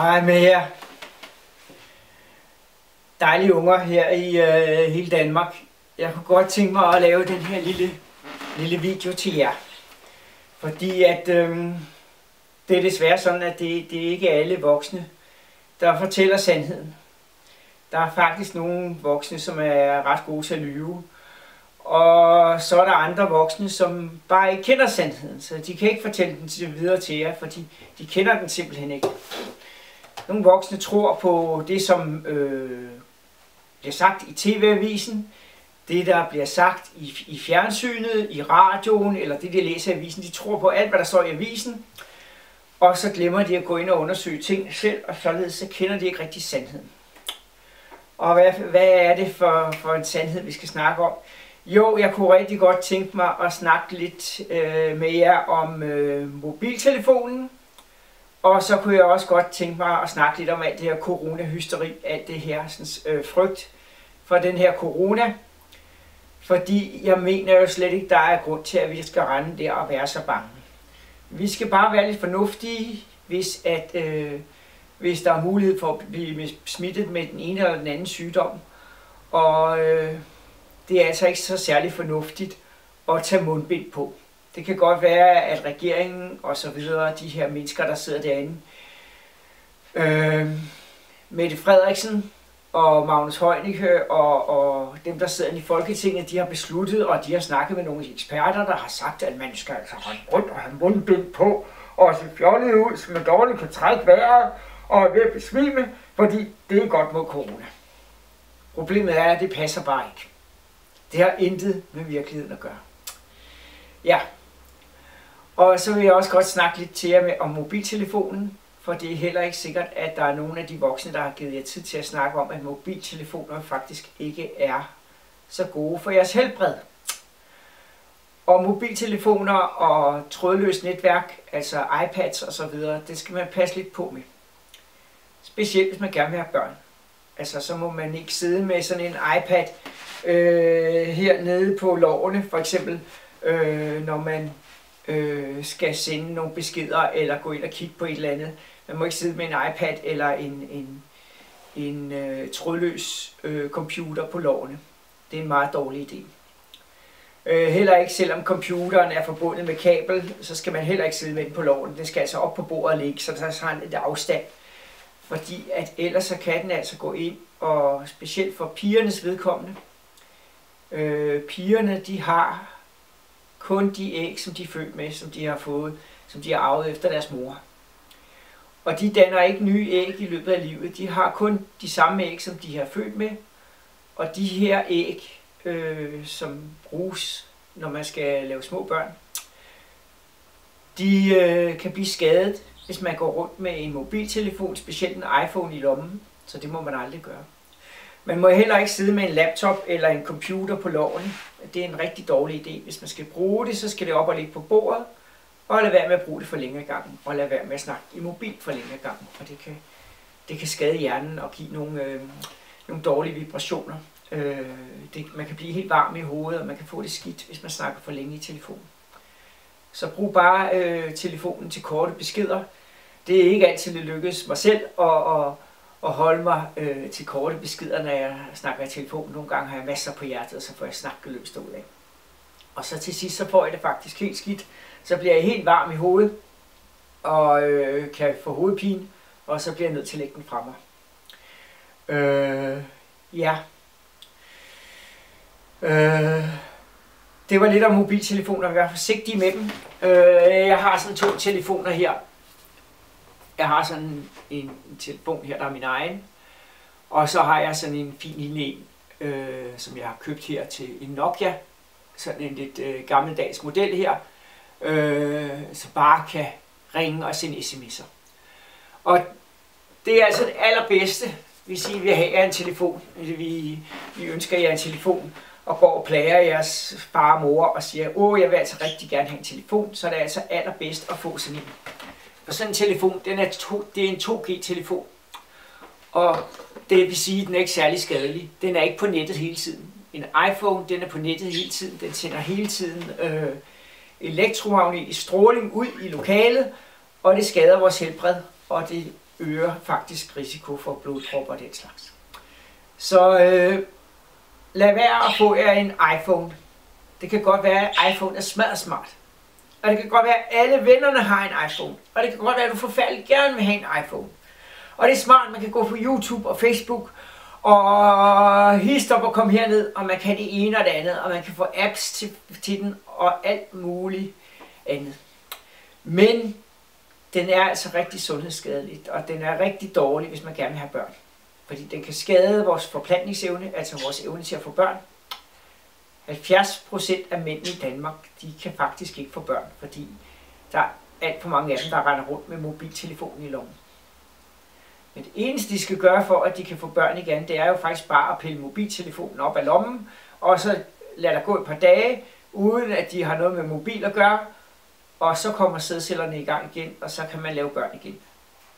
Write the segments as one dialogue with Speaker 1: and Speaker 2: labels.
Speaker 1: Hej med jer. Dejlige unger her i hele Danmark. Jeg kunne godt tænke mig at lave den her lille video til jer. Fordi at det er desværre sådan, at det ikke er alle voksne, der fortæller sandheden. Der er faktisk nogle voksne, som er ret gode til at lyve. Og så er der andre voksne, som bare ikke kender sandheden. Så de kan ikke fortælle den videre til jer, fordi de kender den simpelthen ikke. Nogle voksne tror på det, som bliver sagt i TV-avisen, det, der bliver sagt i fjernsynet, i radioen, eller det, de læser i avisen. De tror på alt, hvad der står i avisen, og så glemmer de at gå ind og undersøge ting selv, og således så kender de ikke rigtig sandheden. Og hvad er det for en sandhed, vi skal snakke om? Jo, jeg kunne rigtig godt tænke mig at snakke lidt med jer om mobiltelefonen. Og så kunne jeg også godt tænke mig at snakke lidt om alt det her coronahysteri, alt det her frygt for den her corona. Fordi jeg mener jo slet ikke, der er grund til, at vi skal rende der og være så bange. Vi skal bare være lidt fornuftige, hvis der er mulighed for at blive smittet med den ene eller den anden sygdom. Og det er altså ikke så særlig fornuftigt at tage mundbind på. Det kan godt være, at regeringen og så videre, de her mennesker, der sidder derinde, Mette Frederiksen og Magnus Heunicke og dem, der sidder i Folketinget, de har besluttet, og de har snakket med nogle eksperter, der har sagt, at man skal altså rende rundt og have mundbind på, og se fjollet ud, så man dårligt kan trække vejret og er ved at besvime, fordi det er godt mod corona. Problemet er, at det passer bare ikke. Det har intet med virkeligheden at gøre. Ja, og så vil jeg også godt snakke lidt til jer om mobiltelefonen, for det er heller ikke sikkert, at der er nogen af de voksne, der har givet jer tid til at snakke om, at mobiltelefoner faktisk ikke er så gode for jeres helbred. Og mobiltelefoner og trådløst netværk, altså iPads og så videre, det skal man passe lidt på med. Specielt hvis man gerne vil have børn. Altså så må man ikke sidde med sådan en iPad hernede på lårene, for eksempel når man skal sende nogle beskeder eller gå ind og kigge på et eller andet. Man må ikke sidde med en iPad eller en trådløs computer på lårene. Det er en meget dårlig idé. Heller ikke, selvom computeren er forbundet med kabel, så skal man heller ikke sidde med den på lårene. Den skal altså op på bordet og ligge, så der har lidt afstand. Fordi at ellers så kan den altså gå ind, og specielt for pigernes vedkommende. Pigerne, de har kun de æg, som de er født med, som de har fået, som de har arvet efter deres mor. Og de danner ikke nye æg i løbet af livet. De har kun de samme æg, som de har født med. Og de her æg, som bruges, når man skal lave små børn, de kan blive skadet, hvis man går rundt med en mobiltelefon, specielt en iPhone i lommen. Så det må man aldrig gøre. Man må heller ikke sidde med en laptop eller en computer på lårene. Det er en rigtig dårlig idé. Hvis man skal bruge det, så skal det op og ligge på bordet, og lade være med at bruge det for længe ad gangen, og lade være med at snakke i mobil for længe ad gangen, for det kan skade hjernen og give nogle dårlige vibrationer. Man kan blive helt varm i hovedet, og man kan få det skidt, hvis man snakker for længe i telefonen. Så brug bare telefonen til korte beskeder. Det er ikke altid, det lykkes mig selv at holde mig til korte beskeder, når jeg snakker i telefonen. Nogle gange har jeg masser på hjertet, og så får jeg snakket løst ud af. Og så til sidst, så får jeg det faktisk helt skidt. Så bliver jeg helt varm i hovedet, og kan få hovedpine, og så bliver jeg nødt til at lægge den fra mig. Ja. Det var lidt om mobiltelefoner. Vær forsigtige med dem. Jeg har sådan 2 telefoner her. Jeg har sådan en telefon her, der er min egen. Og så har jeg sådan en fin lille en, som jeg har købt her til en Nokia. Sådan en lidt gammeldags model her, som bare kan ringe og sende sms'er. Og det er altså det allerbedste, hvis I vil have en telefon. Vi ønsker jer en telefon, og går og plager jeres far og mor og siger, jeg vil altså rigtig gerne have en telefon, så er det altså allerbedst at få sådan en. Og sådan en telefon, det er en 2G-telefon, og det vil sige, at den er ikke særlig skadelig. Den er ikke på nettet hele tiden. En iPhone, den er på nettet hele tiden. Den sender hele tiden elektromagnetisk stråling ud i lokalet, og det skader vores helbred, og det øger faktisk risiko for blodpropper og den slags. Så lad være at få jer en iPhone. Det kan godt være, at iPhone er smadret smart. Og det kan godt være, at alle vennerne har en iPhone. Og det kan godt være, at du forfærdeligt gerne vil have en iPhone. Og det er smart, man kan gå på YouTube og Facebook og hist op og komme herned, og man kan det ene og det andet, og man kan få apps til den og alt muligt andet. Men den er altså rigtig sundhedsskadelig, og den er rigtig dårlig, hvis man gerne vil have børn. Fordi den kan skade vores forplantningsevne, altså vores evne til at få børn. 70% af mænd i Danmark, de kan faktisk ikke få børn, fordi der er alt for mange af dem, der render rundt med mobiltelefonen i lommen. Men det eneste, de skal gøre for, at de kan få børn igen, det er jo faktisk bare at pille mobiltelefonen op af lommen, og så lade der gå et par dage, uden at de har noget med mobil at gøre, og så kommer sædcellerne i gang igen, og så kan man lave børn igen.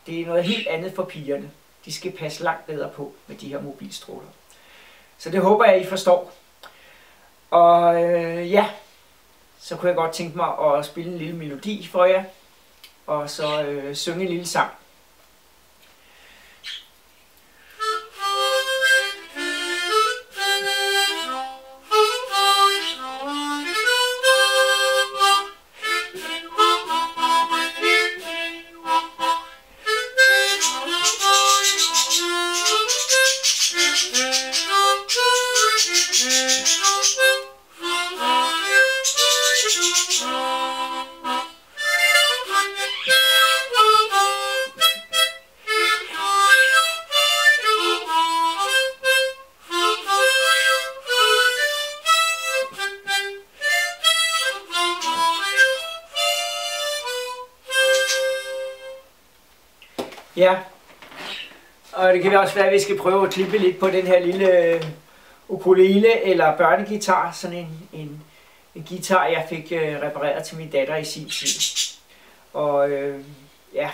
Speaker 1: Det er noget helt andet for pigerne. De skal passe langt bedre på med de her mobilstråler. Så det håber jeg, I forstår. Og ja, så kunne jeg godt tænke mig at spille en lille melodi for jer, og så synge en lille sang. Ja, og det kan også være, at vi skal prøve at klippe lidt på den her lille ukulele eller børnegitar, sådan en guitar, jeg fik repareret til min datter i sin tid. Og ja.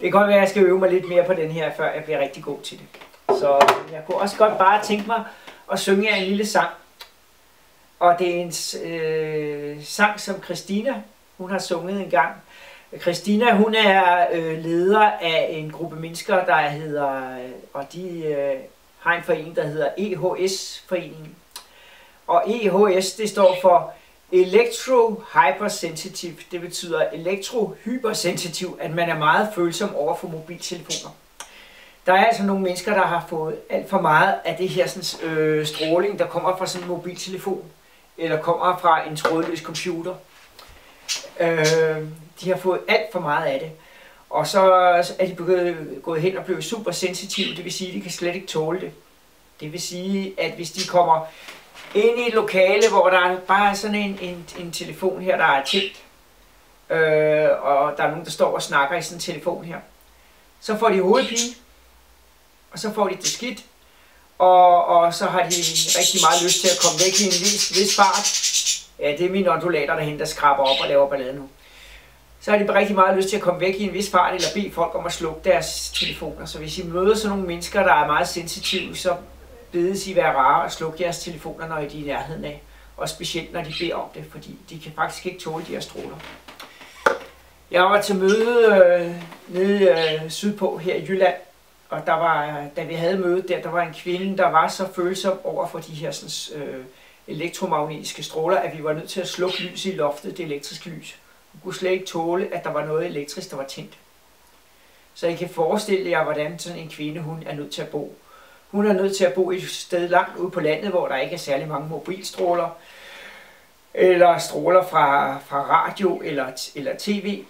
Speaker 1: Det kan godt være, at jeg skal øve mig lidt mere på den her, før jeg bliver rigtig god til det. Så jeg kunne også godt bare tænke mig at synge jer en lille sang. Og det er en sang, som Christina, hun har sunget en gang. Christina, hun er leder af en gruppe mennesker, der hedder, og de har en forening, der hedder EHS-foreningen. Og EHS, det står for Electro-hypersensitive, det betyder elektrohypersensitiv, at man er meget følsom over for mobiltelefoner. Der er altså nogle mennesker, der har fået alt for meget af det her sådan, stråling, der kommer fra sådan en mobiltelefon, eller kommer fra en trådløs computer. De har fået alt for meget af det. Og så er de gået hen og blevet super sensitive, det vil sige, at de kan slet ikke tåle det. Det vil sige, at hvis de kommer ind i et lokale, hvor der bare er sådan en telefon her, der er tændt, og der er nogen, der står og snakker i sådan en telefon her, så får de hovedpine, og så får de det skidt, og så har de rigtig meget lyst til at komme væk i en vis fart. Ja, det er mine ondulater derhen, der skraber op og laver ballade nu. Så har de rigtig meget lyst til at komme væk i en vis fart, eller bede folk om at slukke deres telefoner. Så hvis I møder sådan nogle mennesker, der er meget sensitive, så bedes I være rare og slukke jeres telefoner, når I er i nærheden af. Og specielt når de beder om det, fordi de kan faktisk ikke tåle de her stråler. Jeg var til møde nede sydpå her i Jylland, og der var, da vi havde mødet der var en kvinde, der var så følsom over for de her elektromagnetiske stråler, at vi var nødt til at slukke lyset i loftet, det elektriske lys. Hun kunne slet ikke tåle, at der var noget elektrisk, der var tændt. Så I kan forestille jer, hvordan sådan en kvinde hun er nødt til at bo. Hun er nødt til at bo et sted langt ude på landet, hvor der ikke er særlig mange mobilstråler, eller stråler fra radio eller tv.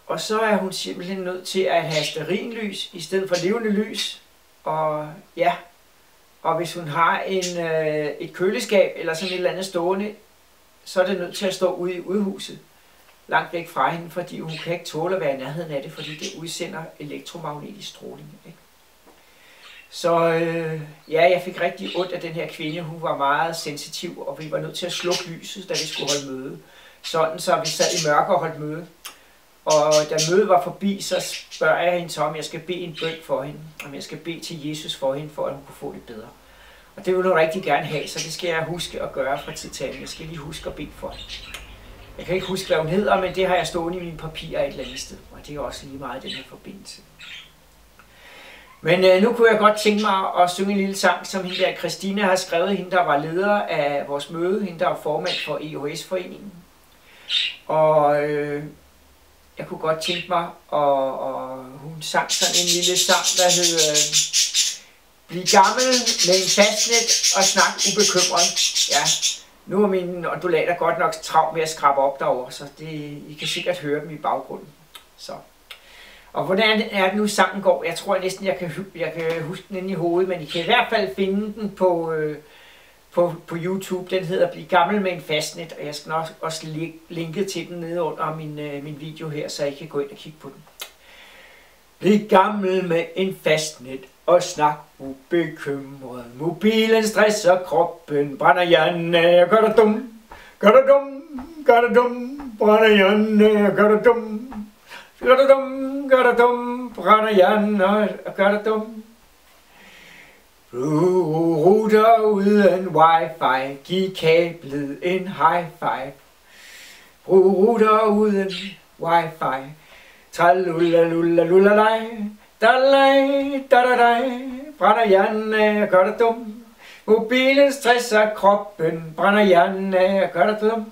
Speaker 1: Og så er hun simpelthen nødt til at have stearinlys i stedet for levende lys. Og ja, og hvis hun har et køleskab eller sådan et eller andet stående, så er det nødt til at stå ude i udhuset, langt væk fra hende, fordi hun kan ikke tåle at være i nærheden af det, fordi det udsender elektromagnetisk stråling. Ikke? Så ja, jeg fik rigtig ondt af den her kvinde. Hun var meget sensitiv, og vi var nødt til at slukke lyset, da vi skulle holde møde. Sådan, så vi sad i mørke og holdt møde. Og da mødet var forbi, så spørger jeg hende så, om jeg skal bede en bøn for hende. Om jeg skal bede til Jesus for hende, for at hun kunne få det bedre. Og det vil hun rigtig gerne have, så det skal jeg huske at gøre fra tid til anden. Jeg skal lige huske at bede for hende. Jeg kan ikke huske, hvad hun hedder, men det har jeg stående i mine papirer et eller andet sted. Og det er også lige meget i den her forbindelse. Men nu kunne jeg godt tænke mig at synge en lille sang, som hende der Christina har skrevet. Hende, der var leder af vores møde. Hende, der var formand for EOS-foreningen. Og jeg kunne godt tænke mig, og hun sang sådan en lille sang, der hed Bliv gammel med en fastnet og snak ubekymret. Ja, nu er mine undulater godt nok travlt med at skrabe op derovre, så I kan sikkert høre dem i baggrunden. Så. Og hvordan er det nu sangen går? Jeg tror næsten, jeg kan huske den inde i hovedet, men I kan i hvert fald finde den på YouTube. Den hedder Bliv gammel med en fastnet, og jeg skal nok også linke til den nede under min video her, så I kan gå ind og kigge på den. Bliv gammel med en fastnet og snak ubekymret. Mobilen stresser kroppen, brænder hjernen, gør dig dum, gør dig dum, gør dig dum, brænder hjernen, gør dig dum, gør dig dum, gør dig dum, brænder hjernen, gør dig dum. Router uden wifi, giv kablet en high five. Router uden wifi, tralullalullalullalej, dalej, dadadej, brænder hjernen, gør dig dum. Mobilen stresser kroppen, brænder hjernen, gør dig dum.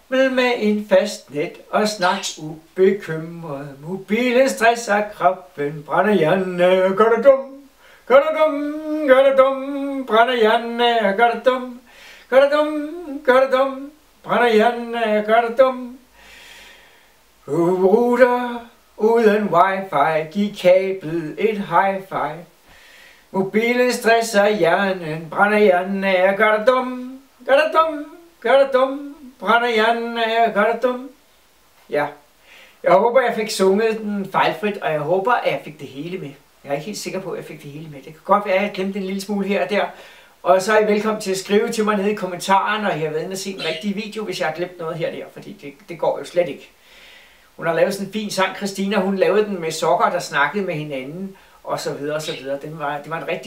Speaker 1: Men med en fastnet og snak ubekymret. Mobilen stresser kroppen, brænder hjernen, gør dig dum. Gør dig dum, gør dig dum, brænder hjernen, gør dig dum. Gør dig dum, gør dig dum, brænder hjernen, gør dig dum. Router uden wifi, giv kablet et high five. Mobilen stresser hjernen, brænder hjernen, gør dig dum. Gør dig dum, gør dig dum, brænder hjernen, gør dig dum. Ja, jeg håber jeg fik sunget den fejlfrit, og jeg håber at jeg fik det hele med. Jeg er ikke helt sikker på, at jeg fik det hele med. Det kan godt være, at jeg glemte en lille smule her og der. Og så er I velkommen til at skrive til mig nede i kommentaren, når I har været inde og set en rigtig video, hvis jeg har glemt noget her og der, fordi det går jo slet ikke. Hun har lavet sådan en fin sang, Christina. Hun lavede den med sokker, der snakkede med hinanden, og så videre, og så videre. Det var en rigtig